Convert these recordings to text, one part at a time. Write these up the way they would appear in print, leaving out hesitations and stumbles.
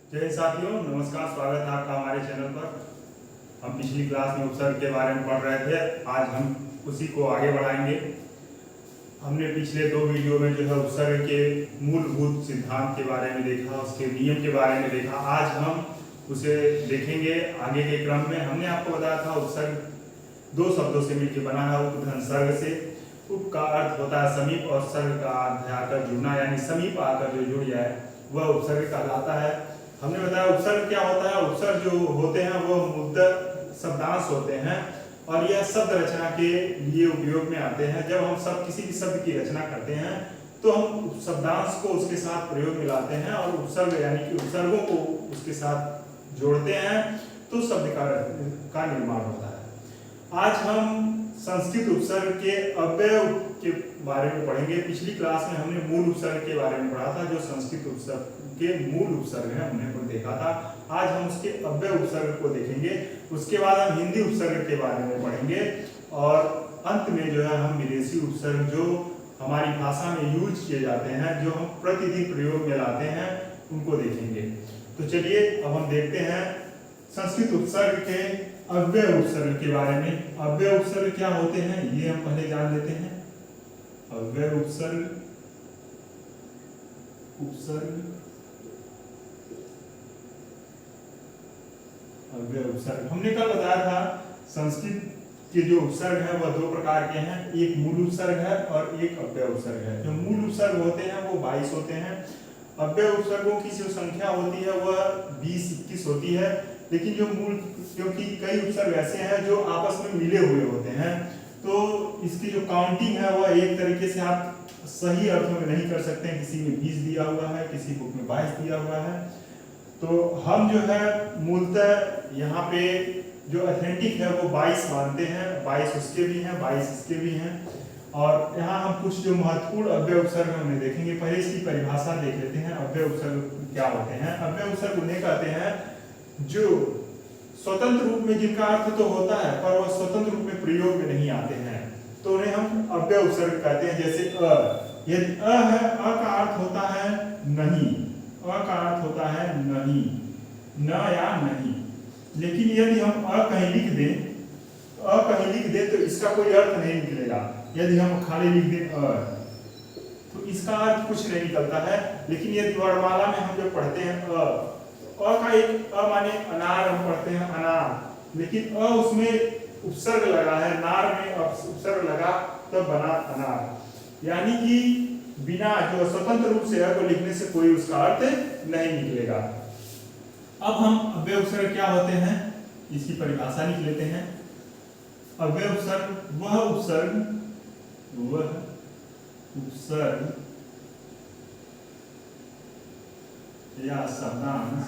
जय साथियों, नमस्कार। स्वागत है आपका हमारे चैनल पर। हम पिछली क्लास में उपसर्ग के बारे में पढ़ रहे थे। आज हम उसी को आगे बढ़ाएंगे। हमने पिछले दो वीडियो में जो है उपसर्ग के मूलभूत सिद्धांत के बारे में देखा, उसके नियम के बारे में देखा। आज हम उसे देखेंगे आगे के क्रम में। हमने आपको बताया था उपसर्ग दो शब्दों से मिलकर बना है, उपधन सर्ग से। उप का अर्थ होता है समीप और सर्ग का अर्थ है आकर जुड़ना, यानी समीप आकर जो जुड़ जाए वह उपसर्ग कहलाता है। हमने बताया उपसर्ग क्या होता है। उपसर्ग जो होते हैं वो मूलतः शब्दांश होते हैं और यह शब्द रचना के लिए उपयोग में आते हैं। जब हम किसी भी शब्द की रचना करते हैं तो हम शब्दांश को उसके साथ प्रयोग में लाते हैं और उपसर्ग यानी कि उपसर्गों को उसके साथ जोड़ते हैं तो शब्द का निर्माण होता है। आज हम संस्कृत उपसर्ग के अव्यय के बारे में पढ़ेंगे। पिछली क्लास में हमने मूल उपसर्ग के बारे में पढ़ा था, जो संस्कृत उपसर्ग के मूल उपसर्ग है उन्हें को देखा था। आज हम उसके अव्यय उपसर्ग को देखेंगे। उसके बाद हम हिंदी उपसर्ग के बारे में पढ़ेंगे और अंत में जो है हम विदेशी उपसर्ग जो हमारी भाषा में यूज किए जाते हैं, जो हम प्रतिदिन प्रयोग में लाते हैं, उनको देखेंगे। तो चलिए अब हम देखते हैं संस्कृत उपसर्ग के अव्यय उपसर्ग के बारे में। अव्यय उपसर्ग क्या होते हैं ये हम पहले जान लेते हैं। अव्यय उपसर्ग अव्यय उपसर्ग हमने कल बताया था। संस्कृत के जो उपसर्ग है वह दो प्रकार के हैं, एक मूल उपसर्ग है और एक अव्यय उपसर्ग है। जो मूल उपसर्ग होते हैं वो 22 होते हैं। अव्यय उपसर्गों की जो संख्या होती है वह 20-21 होती है। लेकिन जो मूल, क्योंकि कई उपसर्ग ऐसे हैं जो आपस में मिले हुए होते हैं, तो इसकी जो काउंटिंग है वह एक तरीके से आप सही अर्थों में नहीं कर सकते हैं। किसी में 20 दिया हुआ है, किसी बुक में 22 दिया हुआ है। तो हम जो है मूलतः यहाँ पे जो ऑथेंटिक है वो 22 मानते हैं। 22 उसके भी हैं, 22 इसके भी हैं। और यहाँ हम कुछ जो महत्वपूर्ण अव्यय उपसर्ग हैं उन्हें देखेंगे। पहले इसकी परिभाषा देख लेते हैं। अव्यय उपसर्ग क्या होते हैं। अव्यय उपसर्ग उन्हें कहते हैं जो स्वतंत्र रूप में, जिनका अर्थ तो होता है पर वह स्वतंत्र रूप में प्रयोग में नहीं आते हैं, तो उन्हें हम अव्यय उपसर्ग कहते हैं। जैसे यदि है, का अर्थ होता है नहीं, का अर्थ होता है नहीं, न या नहीं। लेकिन यदि हम कहीं लिख दें तो इसका कोई अर्थ नहीं निकलेगा। यदि हम खाली लिख दें तो इसका अर्थ कुछ नहीं निकलता है। लेकिन यदि वर्णमाला में हम जब पढ़ते हैं का एक माने अनार हम पढ़ते हैं अनार, लेकिन उसमें उपसर्ग लगा है, नार में उपसर्ग लगा तब बना अनार। यानी कि बिना जो स्वतंत्र रूप से को लिखने से कोई उसका अर्थ नहीं निकलेगा। अब हम अव्यय उपसर्ग क्या होते हैं इसकी परिभाषा लिख लेते हैं। अव्यय उपसर्ग वह उपसर्ग या शब्दांश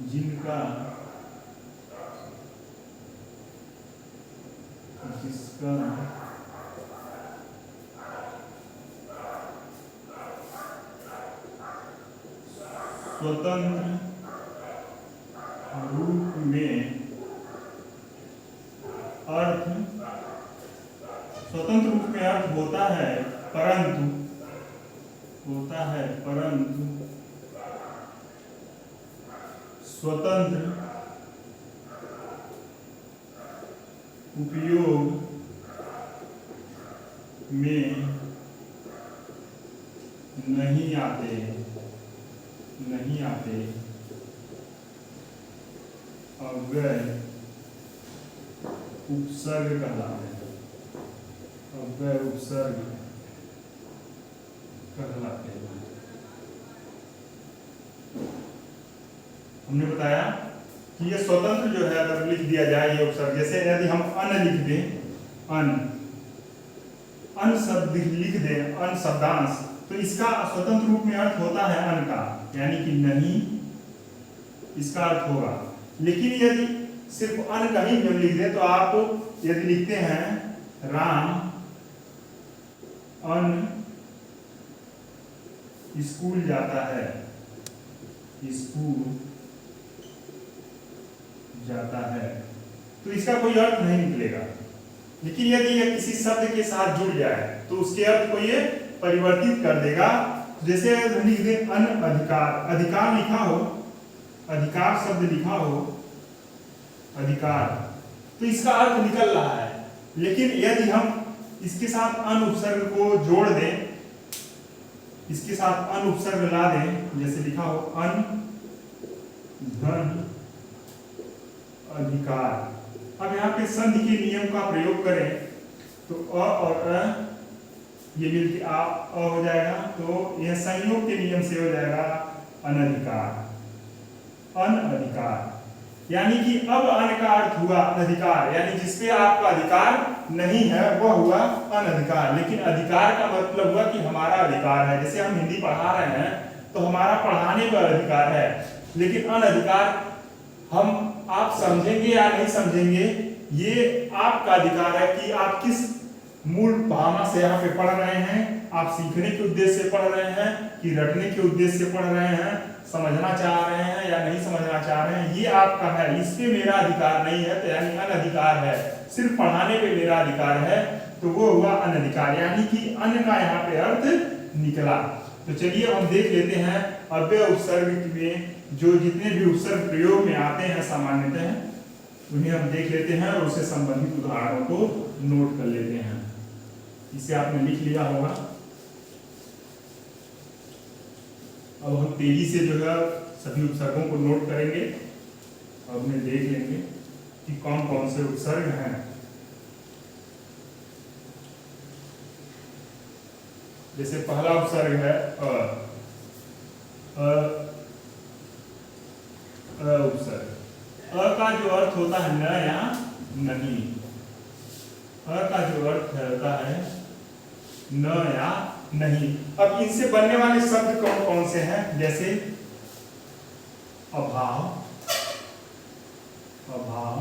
जिसका स्वतंत्र रूप में अर्थ होता है, परंतु स्वतंत्र उपयोग में नहीं आते अव्यय उपसर्ग कहलाते हैं। अव्यय उपसर्ग कहलाते हैं। हमने बताया कि ये स्वतंत्र जो है अगर लिख दिया जाए ये उपसर्ग, जैसे यदि हम अन लिख दें, अन शब्द लिख दें, अन शब्दांश, तो इसका स्वतंत्र रूप में अर्थ होता है अन का, यानी कि नहीं इसका अर्थ होगा। लेकिन यदि सिर्फ अन का ही लिख दें तो आप यदि लिखते हैं राम अन स्कूल जाता है, स्कूल जाता है, तो इसका कोई अर्थ नहीं निकलेगा। लेकिन यदि यह किसी शब्द के साथ जुड़ जाए तो उसके अर्थ को ये परिवर्तित कर देगा। जैसे लिख दे अनअधिकार, अधिकार लिखा हो, अधिकार शब्द लिखा हो, अधिकार, तो इसका अर्थ निकल रहा है। लेकिन यदि हम इसके साथ अन उपसर्ग को जोड़ दें, इसके साथ अन उपसर्ग ला दें, जैसे लिखा हो अन धन अधिकार, अब यहाँ पे संधि के नियम का प्रयोग करें तो अ और अ ये मिलके आ हो जाएगा, तो यह संयोग के नियम से हो जाएगा अनधिकार, अनधिकार। यानी कि अब अन का अर्थ हुआ अनधिकार, यानी जिसपे आपका अधिकार नहीं है वह हुआ अनधिकार। लेकिन अधिकार का मतलब हुआ कि हमारा अधिकार है। जैसे हम हिंदी पढ़ा रहे हैं तो हमारा पढ़ाने पर अधिकार है, लेकिन अनधिकार हम आप समझेंगे या नहीं समझेंगे ये आपका अधिकार है कि आप किस मूल भावना से यहाँ पे पढ़ रहे हैं। आप सीखने के उद्देश्य से पढ़ रहे हैं कि रटने के उद्देश्य से पढ़ रहे हैं, समझना चाह रहे हैं या नहीं समझना चाह रहे हैं, ये आपका है। इस पे मेरा अधिकार नहीं है, तो यानी अनधिकार है। सिर्फ पढ़ाने पे मेरा अधिकार है, तो वो हुआ अनधिकार, यानी कि अन का यहाँ पे अर्थ निकला। तो चलिए हम देख लेते हैं अव्यय उपसर्ग में जो जितने भी उपसर्ग प्रयोग में आते हैं सामान्यतः उन्हें हम देख लेते हैं और उससे संबंधित उदाहरणों को नोट कर लेते हैं। इसे आपने लिख लिया होगा। अब हम तेजी से जो है सभी उपसर्गों को नोट करेंगे और उन्हें देख लेंगे कि कौन कौन से उपसर्ग हैं। जैसे पहला उपसर्ग है उपसर्ग। अ का जो अर्थ होता है न या नहीं, अ का जो अर्थ होता है न या नहीं। अब इनसे बनने वाले शब्द कौन कौन से हैं? जैसे अभाव, अभाव,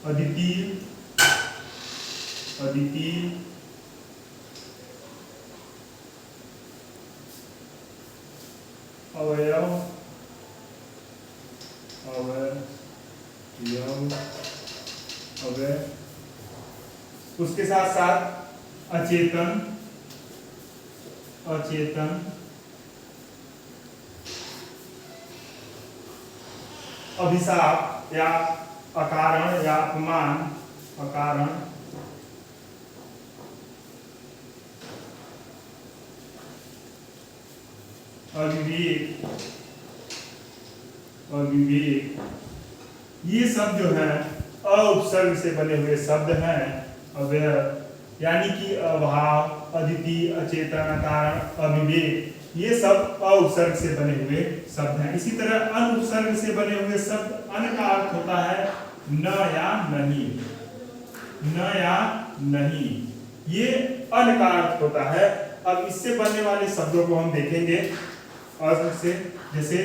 अद्वितीय, अद्वितीय, अवयव, अवयव, अवयव, उसके साथ साथ अचेतन, अचेतन, अभिशाप या अकारण या अपमान, अकारण, अविवेक, अविवेक, ये सब जो है अ उपसर्ग से बने हुए शब्द हैं। अव्यय यानी कि अभाव, अद्वितीय, अचेतन, अकारण, अविवेक, ये सब अ उपसर्ग से बने हुए शब्द हैं। इसी तरह अन उपसर्ग से बने हुए शब्द, अन का अर्थ होता है न या नहीं, न या नहीं, ये अन का अर्थ होता है। अब इससे बनने वाले शब्दों को हम देखेंगे अर्थ से। जैसे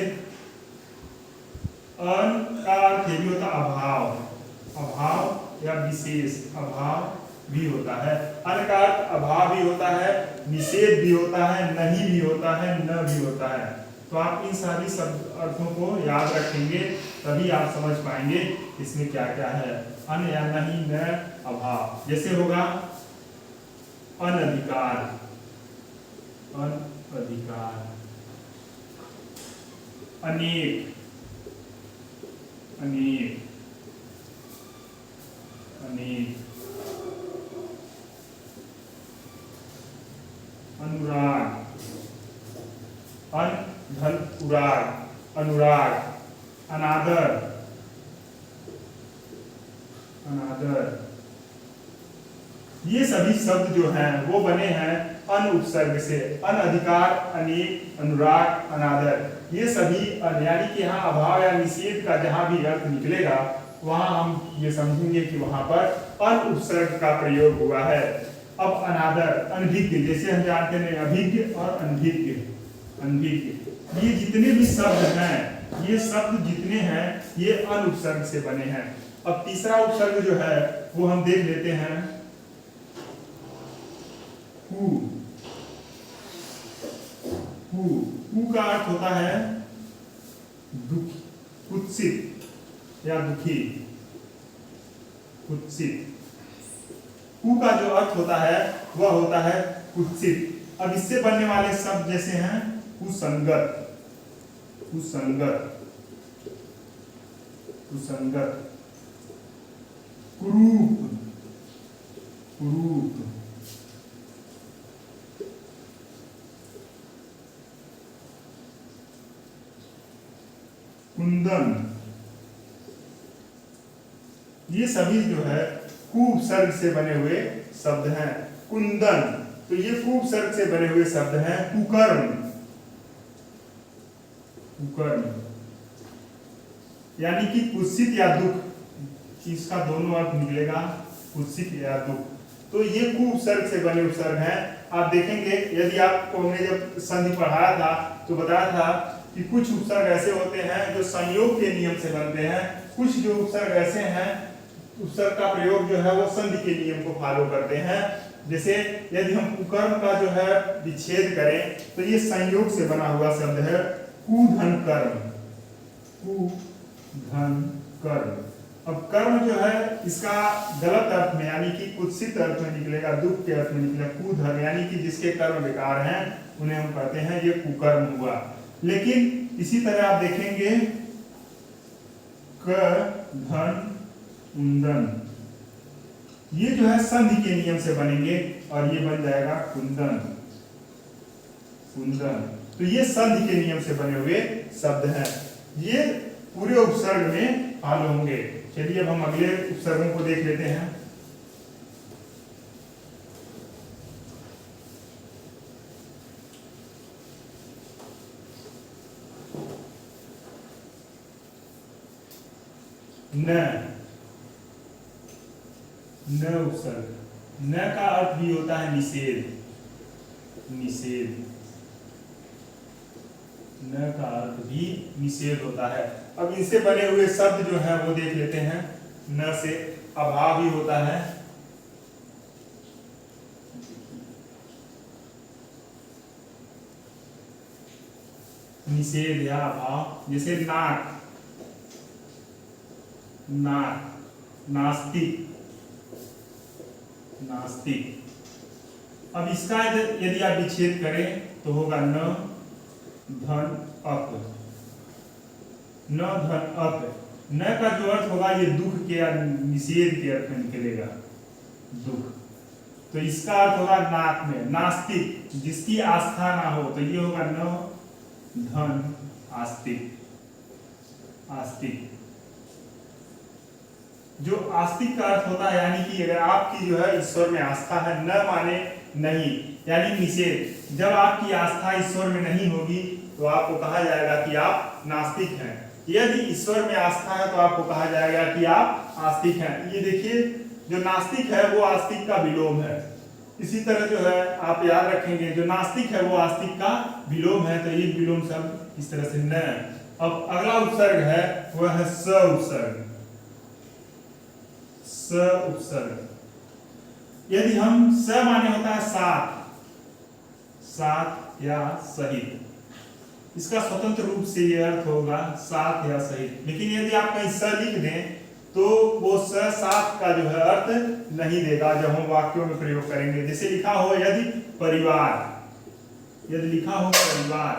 अन का अर्थ ये भी होता है अभाव, अभाव या विशेष, अभाव भी होता है। अन का अर्थ अभाव भी होता है, निषेध भी होता है, नहीं भी होता है, न भी होता है। तो आप इन सारी शब्द अर्थों को याद रखेंगे तभी आप समझ पाएंगे इसमें क्या क्या है। अन या नहीं, न, अभाव। जैसे होगा अनधिकार, अनधिकार, अनेक, अनेक, अनेक, अनुराग, अन धन उराग, अनुराग, अनादर, अनादर, ये सभी शब्द जो हैं वो बने हैं अन उपसर्ग से। अनधिकार, अनेक, अनुराग, अनादर, ये सभी यानी कि यहाँ अभाव या निषेध का जहां भी अर्थ निकलेगा वहां हम ये समझेंगे कि वहां पर अन उपसर्ग का प्रयोग हुआ है। अब अनादर, अनभिज्ञ, जैसे हम जानते हैं अभिज्ञ और अनभिज्ञ, अनभिज्ञ, ये जितने भी शब्द हैं, ये शब्द जितने हैं ये अन उपसर्ग से बने हैं। अब तीसरा उपसर्ग जो है वो हम देख लेते हैं हु, हु, हु का अर्थ होता है दुखी, कुत्सित या दुखी, कुत्सित। कु का जो अर्थ होता है वह होता है कुत्सित। अब इससे बनने वाले शब्द जैसे हैं कुसंगत, कुसंगत, कुसंगत, कुरूप, कुरूप, कुंदन। ये सभी जो है कु उपसर्ग से बने हुए शब्द हैं। कुंदन, तो ये कु उपसर्ग से बने हुए शब्द हैं। कुकर्म, कुकर्म यानी कि कुत्सित या दुख, इसका दोनों अर्थ निकलेगा कुत्सित या दुख। तो ये कु उपसर्ग से बने उपसर्ग हैं। आप देखेंगे यदि आपको हमने जब संधि पढ़ाया था तो बताया था कि कुछ उपसर्ग ऐसे होते हैं जो संयोग के नियम से बनते हैं, कुछ जो उपसर्ग ऐसे हैं उपसर्ग का प्रयोग जो है वो संधि के नियम को फॉलो करते हैं। जैसे यदि हम कुकर्म का जो है विच्छेद करें तो ये संयोग से बना हुआ शब्द है कुधन कर्म, कुधन कर्म। अब कर्म जो है इसका गलत अर्थ में यानी कि कुत्सित अर्थ में निकलेगा, दुख के अर्थ में निकलेगा। कुधर्म यानी कि जिसके कर्म बेकार हैं उन्हें हम कहते हैं ये कुकर्म हुआ। लेकिन इसी तरह आप देखेंगे क धन कुंदन, ये जो है संधि के नियम से बनेंगे और ये बन जाएगा कुंदन, कुंदन। तो ये संधि के नियम से बने हुए शब्द हैं, ये पूरे उपसर्ग में फॉलो होंगे। चलिए अब हम अगले उपसर्गों को देख लेते हैं। न, न उपसर्ग, न का अर्थ भी होता है निषेध, निषेध, न का अर्थ भी निषेध होता है। अब इनसे बने हुए शब्द जो है वो देख लेते हैं। न से अभाव भी होता है, निषेध या अभाव। जैसे नाक, नाक, नास्तिक, नास्तिक। अब इसका यदि आप विच्छेद करें तो होगा न धन अप, न धन अप। न का जो अर्थ होगा ये दुख के या निषेध के अर्थ में निकलेगा, दुख। तो इसका अर्थ होगा नाक में, नास्तिक, जिसकी आस्था ना हो, तो ये होगा न धन आस्तिक, आस्तिक। जो आस्तिक का अर्थ होता है यानी कि अगर आपकी जो है ईश्वर में आस्था है, न माने नहीं यानी निषेध। जब आपकी आस्था ईश्वर में नहीं होगी तो आपको कहा जाएगा कि आप नास्तिक हैं। यदि ईश्वर में आस्था है तो आपको कहा जाएगा कि आप आस्तिक हैं। ये देखिए जो नास्तिक है वो आस्तिक का विलोम है। इसी तरह जो है आप याद रखेंगे जो नास्तिक है वो आस्तिक का विलोम है। तो ये विलोम शब्द इस तरह से न। अब अगला उपसर्ग है वह है स उपसर्ग, स उपसर्ग। यदि हम स माने होता है साथ, साथ या सहित, इसका स्वतंत्र रूप से यह अर्थ होगा साथ या सहित। लेकिन यदि आप कहीं स लिख दें तो वो स साथ का जो है अर्थ नहीं देगा जब हम वाक्यों में प्रयोग करेंगे। जैसे लिखा हो यदि परिवार, यदि लिखा हो परिवार,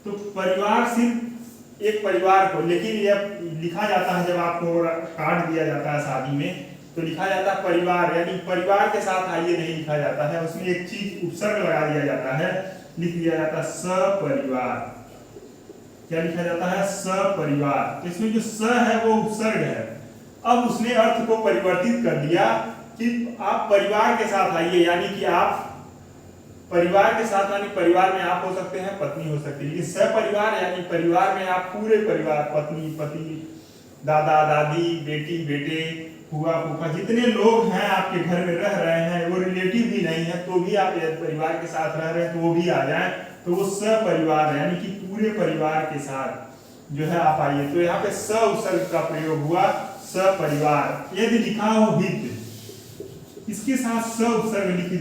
तो परिवार सिर्फ एक परिवार को, लेकिन यह लिखा जाता है जब आपको कार्ड दिया जाता है शादी में तो लिखा जाता है परिवार, यानी परिवार के साथ आइए नहीं लिखा जाता है, उसमें एक चीज उपसर्ग लगा दिया जाता है, लिख दिया जाता है सपरिवार। क्या लिखा जाता है? सपरिवार। तो इसमें जो स है वो उपसर्ग है। अब उसने अर्थ को परिवर्तित कर दिया कि आप परिवार के साथ आइए, यानी कि आप परिवार के साथ, यानी परिवार में आप हो सकते हैं, पत्नी हो सकती है, लेकिन सपरिवार यानी परिवार में आप पूरे परिवार, पत्नी पति, दादा दादी, बेटी बेटे, फूफा फूफा, जितने लोग हैं आपके घर में रह रहे हैं, वो रिलेटिव भी नहीं है तो भी आप परिवार के साथ रह रहे हैं तो वो भी आ जाएं, तो वो सपरिवार यानी कि पूरे परिवार के साथ जो है आप आइए। तो यहाँ पे स उपसर्ग का प्रयोग हुआ, सपरिवार। यदि लिखा हो हित, इसके साथ स उपसर्ग लिख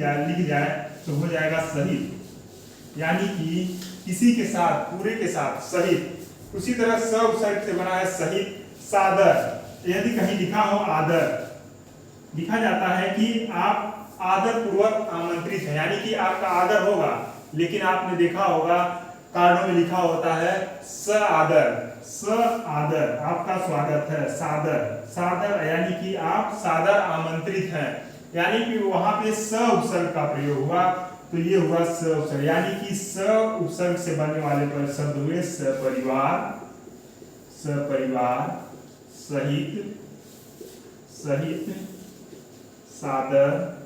जाए तो हो जाएगा सहित, यानी कि किसी के साथ, पूरे के साथ, सहित। उसी तरह स उपसर्ग से बना है सहित, सादर। यदि कहीं लिखा हो आदर लिखा जाता है कि आप आदर पूर्वक आमंत्रित हैं, यानी कि आपका आदर होगा। लेकिन आपने देखा होगा कार्डों में लिखा होता है स आदर, स आदर, आपका स्वागत है, सादर, सादर यानी कि आप सादर आमंत्रित हैं, यानी कि वहां पे स उपसर्ग का प्रयोग हुआ। तो ये हुआ स उपसर्ग, यानी कि स उपसर्ग से बनने वाले पर शब्द हुए सपरिवार, सपरिवार, सहित, सहित, सादर।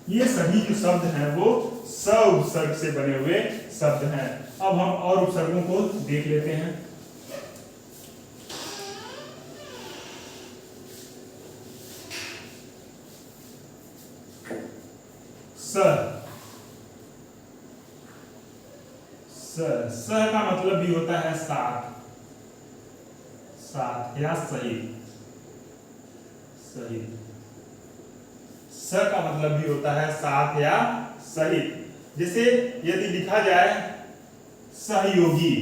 ये सभी जो शब्द हैं वो स उपसर्ग से बने हुए शब्द हैं। अब हम और उपसर्गों को देख लेते हैं। स, स का मतलब भी होता है साथ, साथ या सहित, सहित। स का मतलब भी होता है साथ या सहित। जैसे यदि लिखा जाए सहयोगी,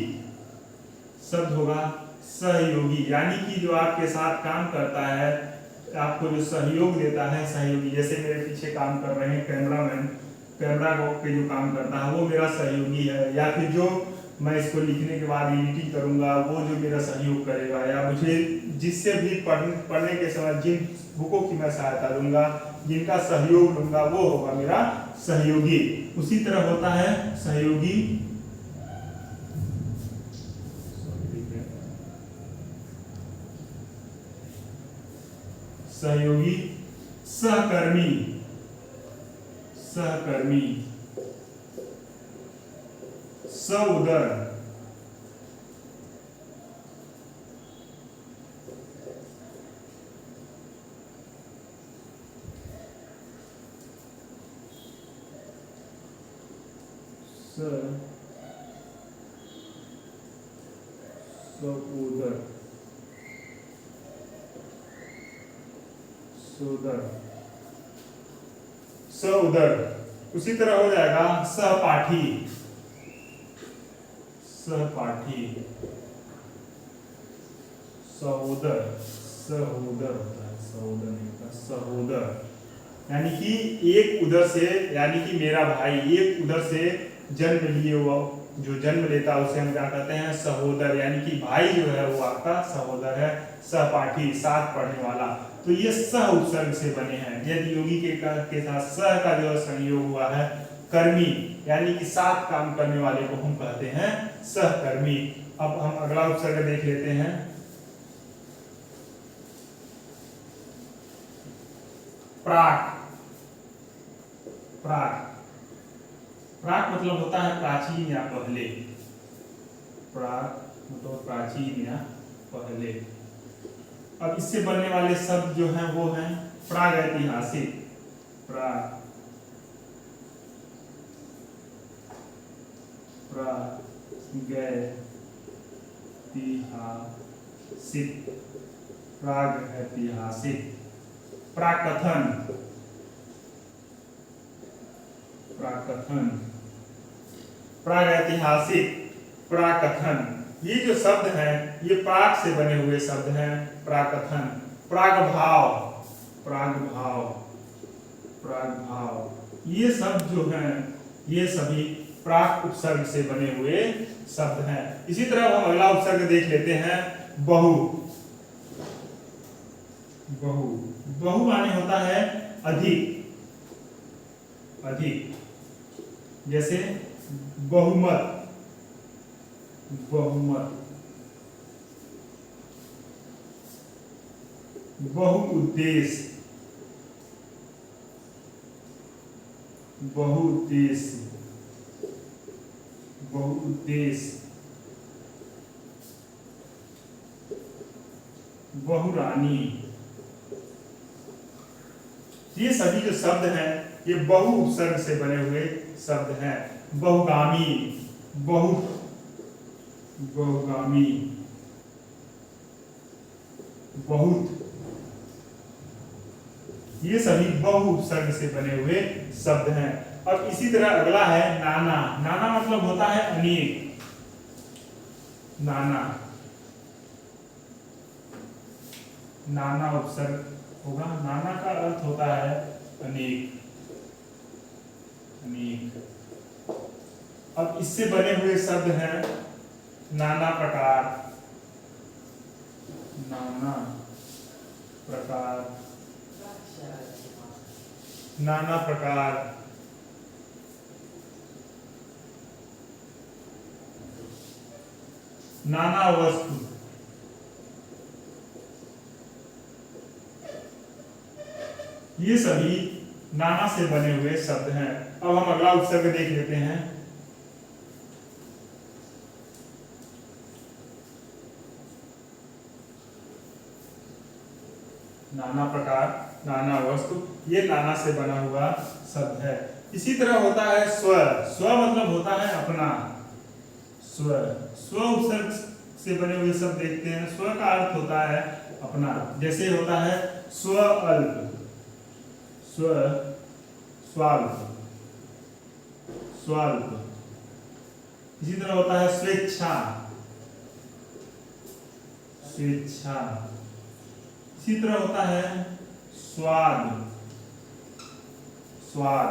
शब्द होगा सहयोगी, यानी कि जो आपके साथ काम करता है, आपको जो सहयोग देता है, सहयोगी। जैसे मेरे पीछे काम कर रहे हैं कैमरामैन, कैमरा पे जो काम करता है वो मेरा सहयोगी है। या फिर जो मैं इसको लिखने के बाद एडिटिंग करूंगा वो जो मेरा सहयोग करेगा, या मुझे जिससे भी पढ़ने के समय जिन बुकों की मैं सहायता दूंगा, जिनका सहयोग लूंगा, वो होगा मेरा सहयोगी। उसी तरह होता है सहयोगी, सहयोगी, सहकर्मी, सहकर्मी, सउदर, सउदर, सउदर, सउदर। उसी तरह हो जाएगा सहपाठी, सहपाठी, सहोदर, सहोदर होता है, सहोदर नहीं होता, सहोदर। यानी कि एक उधर से, यानी कि मेरा भाई एक उधर से जन्म लिए हुआ, जो जन्म लेता है उसे हम क्या कहते हैं, सहोदर। यानी कि भाई जो है वो आपका सहोदर है। सहपाठी, साथ पढ़ने वाला। तो ये सह उपसर्ग से बने हैं। यदि योगी के साथ सह का जो संयोग हुआ है, कर्मी यानी कि साथ काम करने वाले को हम कहते हैं सहकर्मी। अब हम अगला उपसर्ग देख लेते हैं, प्राक। प्राक, प्राक मतलब होता है प्राचीन या पहले। प्राक मतलब प्राचीन या पहले। अब इससे बनने वाले शब्द जो हैं वो हैं प्रागैतिहासिक, प्राग, प्रागैतिहासिक, प्रागैतिहासिक। प्राकथन, प्राकथन, प्रागैतिहासिक, प्राकथन। ये जो शब्द हैं ये प्राक से बने हुए शब्द हैं। प्राकथन, प्रागभाव, प्रागभाव, प्रागभाव। ये शब्द जो हैं ये सभी प्राक उपसर्ग से बने हुए शब्द हैं। इसी तरह हम अगला उपसर्ग देख लेते हैं, बहु। बहु, बहु माने होता है अधिक, अधिक। जैसे बहुमत, बहुमत, बहुउद्देश्य, बहुउद्देश्य, बहुउद्देश्य, बहुरानी। ये सभी जो शब्द हैं ये बहु उपसर्ग से बने हुए शब्द हैं। बहुगामी, बहुगामी, बहुत। ये सभी बहु उपसर्ग से बने हुए शब्द हैं। अब इसी तरह अगला है नाना। नाना मतलब होता है अनेक, नाना, नाना उपसर्ग होगा। नाना का अर्थ होता है अनेक, अनेक। अब इससे बने हुए शब्द हैं नाना प्रकार, नाना प्रकार, नाना प्रकार, नाना वस्तु, ये सभी नाना से बने हुए शब्द हैं। अब हम अगला उपसर्ग देख लेते हैं। नाना प्रकार, नाना वस्तु, ये नाना से बना हुआ शब्द है। इसी तरह होता है स्व। स्व मतलब होता है अपना। स्व, स्व उपसर्ग से बने हुए शब्द देखते हैं। स्व का अर्थ होता है अपना। जैसे होता है स्व अल्प, स्व, स्वाल्प, स्वाल्प। इसी तरह होता है स्वेच्छा, स्वेच्छा। इसी तरह होता है स्वाद, स्वाद।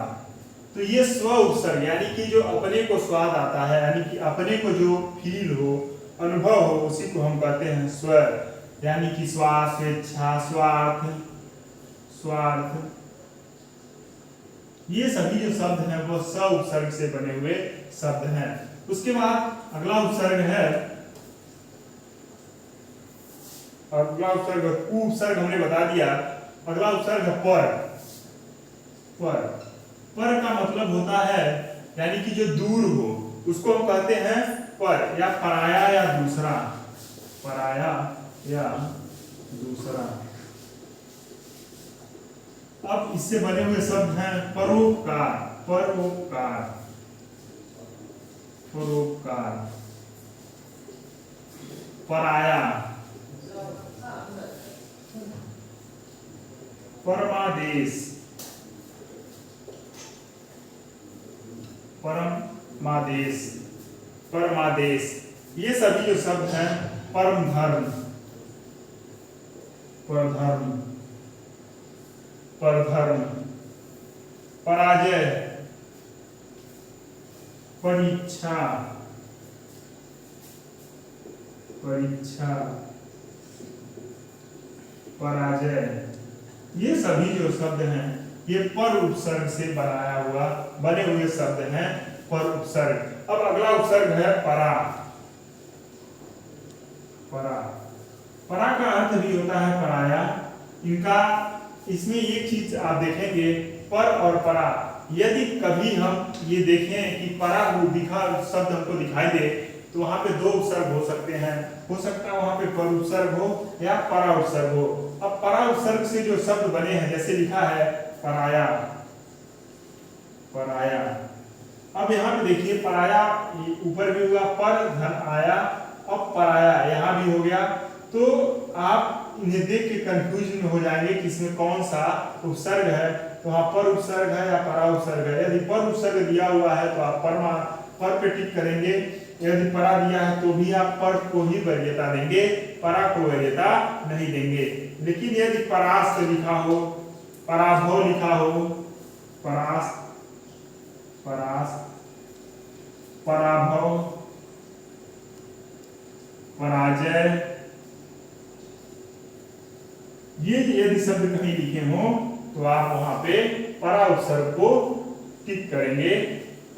तो ये स्व उपसर्ग यानी कि जो अपने को स्वाद आता है, यानी कि अपने को जो फील हो, अनुभव हो, उसी को हम कहते हैं स्व। यानी कि स्वाद, स्वेच्छा, स्वार्थ, स्वार्थ, ये सभी जो शब्द हैं वो स उपसर्ग से बने हुए शब्द हैं। उसके बाद अगला उपसर्ग है, अगला उपसर्ग कु उपसर्ग हमने बता दिया। अगला उपसर्ग है पर। पर, पर का मतलब होता है यानी कि जो दूर हो, उसको हम कहते हैं पर, या पराया या दूसरा, पराया या दूसरा। अब इससे बने हुए शब्द हैं परोपकार, परोपकार, परोपकार, पराया, परमादेश, परमादेश, परमादेश। ये सभी जो शब्द हैं परम धर्म, परधर्म, परधर्म, पराजय, परीक्षा, परीक्षा, पराजय। ये सभी जो शब्द हैं ये पर उपसर्ग से बनाया हुआ, बने हुए शब्द हैं पर उपसर्ग। अब अगला उपसर्ग है परा। परा, परा का अर्थ भी होता है पराया। इनका, इसमें एक चीज आप देखेंगे, पर और परा, यदि कभी हम ये देखें कि परा दिखा शब्द हमको दिखाई दे, तो वहां पे दो उपसर्ग हो सकते हैं। हो सकता है वहां पे पर उपसर्ग हो या परा उपसर्ग हो। अब परा उपसर्ग से जो शब्द बने हैं, जैसे लिखा है पराया, पराया। अब यहाँ पे देखिए पराया ऊपर भी हुआ, पर धन आया, अब पराया यहाँ भी हो गया। तो आप इन्हें देख के कंफ्यूज में हो जाएंगे कि इसमें कौन सा उपसर्ग है। तो वहाँ पर उपसर्ग है या परा उपसर्ग है। यदि पर उपसर्ग दिया हुआ है तो आप पर पे टिक करेंगे। यदि परा दिया है तो भी आप पर को ही वरीयता देंगे, परा को वरीयता नहीं देंगे। लेकिन यदि परास्त लिखा हो, पराभव लिखा हो, परास्त, परास्त, पराभव, पराजय, ये यदि शब्द कहीं लिखे हो तो आप वहां पे परा उपसर्ग को टिक करेंगे,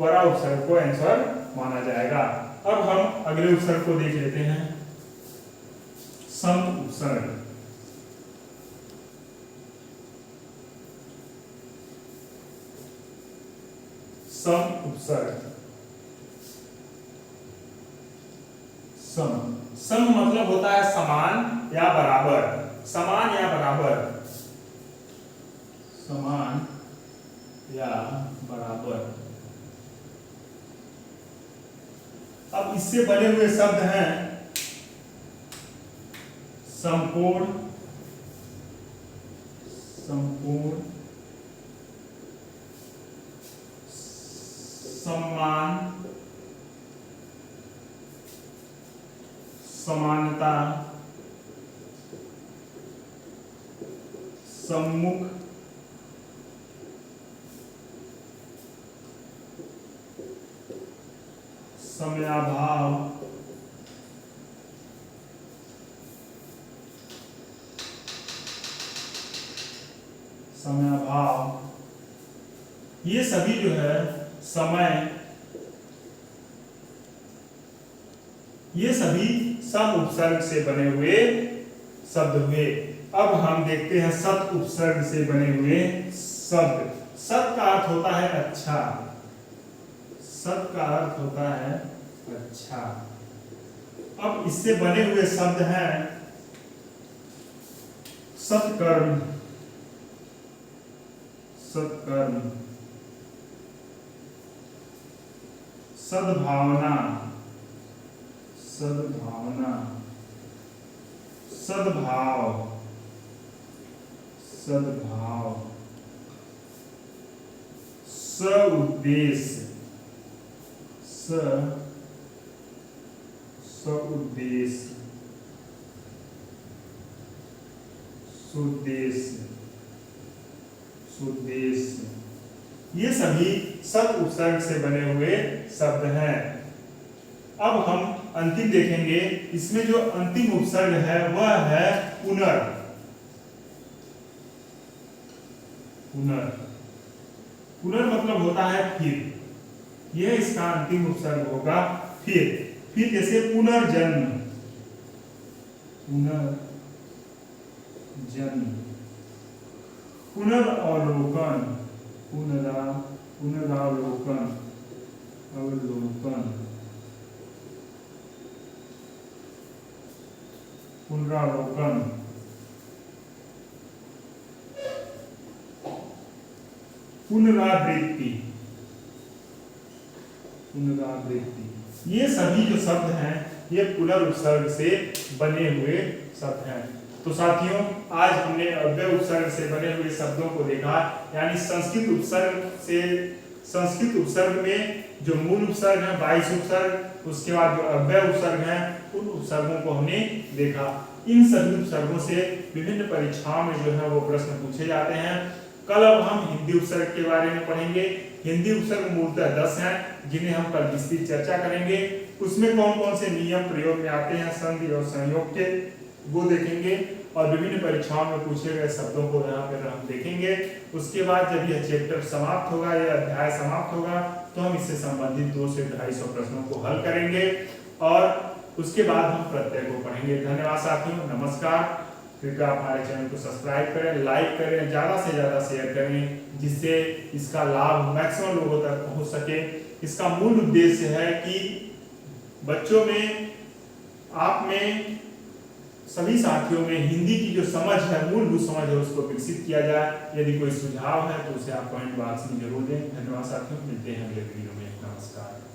परा उपसर्ग को आंसर माना जाएगा। अब हम अगले उपसर्ग को देख लेते हैं, सम उपसर्ग। सम उपसर्ग, सम, सम मतलब होता है समान या बराबर, समान या बराबर, समान या बराबर। अब इससे बने हुए शब्द हैं संपूर्ण, संपूर्ण, सम्मान, समानता, सम्मुख, समयाभाव, समयाभाव, ये सभी जो है समय, ये सभी सम उपसर्ग से बने हुए शब्द हुए। अब हम देखते हैं सत उपसर्ग से बने हुए शब्द। सत का अर्थ होता है अच्छा, सत का अर्थ होता है अच्छा। अब इससे बने हुए शब्द हैं सत्कर्म, सत्कर्म, सद्भावना, सद्भावना, सद्भाव, सद्भाव, सउद्देश्य, सउद्देश्य, सुद्देश्य, सुद्देश्य, ये सभी सत उपसर्ग से बने हुए शब्द हैं। अब हम अंतिम देखेंगे। इसमें जो अंतिम उपसर्ग है वह है पुनर। पुनर, पुनर मतलब होता है फिर। यह इसका अंतिम उपसर्ग होगा फिर। फिर जैसे पुनर्जन्म, पुनर्जन्म, पुनरावलोकन, पुनरावलोकन, अवलोकन, पुनरावलोकन, पुनरावृत्ति, पुनरावृत्ति, ये सभी जो शब्द हैं ये पुनर्उपसर्ग से बने हुए शब्द हैं। तो साथियों, आज हमने अव्यय उपसर्ग से बने हुए शब्दों को देखा, यानी संस्कृत उपसर्ग से, संस्कृत उपसर्ग में जो मूल उपसर्ग है 22 उपसर्ग, उसके बाद जो अव्यय उपसर्ग हैं उन उपसर्गों को हमने देखा। इन सभी उपसर्गों से विभिन्न परीक्षाओं में जो है वो प्रश्न पूछे जाते हैं। कल अब हम हिंदी उपसर्ग के बारे में पढ़ेंगे। हिंदी उपसर्ग मूलतः 10 हैं, जिन्हें हम कल विस्तृत चर्चा करेंगे। उसमें कौन कौन से नियम प्रयोग में आते हैं, संधि और संयोग के, वो देखेंगे। और विभिन्न परीक्षाओं में पूछे गए शब्दों को यहाँ पर हम देखेंगे। उसके बाद जब यह चैप्टर समाप्त होगा, यह अध्याय समाप्त होगा, तो हम इससे संबंधित 200 से 250 प्रश्नों को हल करेंगे और उसके बाद हम प्रत्यय को पढ़ेंगे। धन्यवाद साथियों, नमस्कार। कृपया हमारे चैनल को सब्सक्राइब करें, लाइक करें, ज़्यादा से ज़्यादा शेयर करें, जिससे इसका लाभ मैक्सिमम लोगों तक पहुँच सके। इसका मूल उद्देश्य है कि बच्चों में, आप में, सभी साथियों में हिंदी की जो समझ है, मूलभूत समझ है, उसको विकसित किया जाए। यदि कोई सुझाव है तो उसे आप कमेंट बॉक्स में जरूर दें। धन्यवाद साथियों, मिलते हैं अगले वीडियो में। नमस्कार।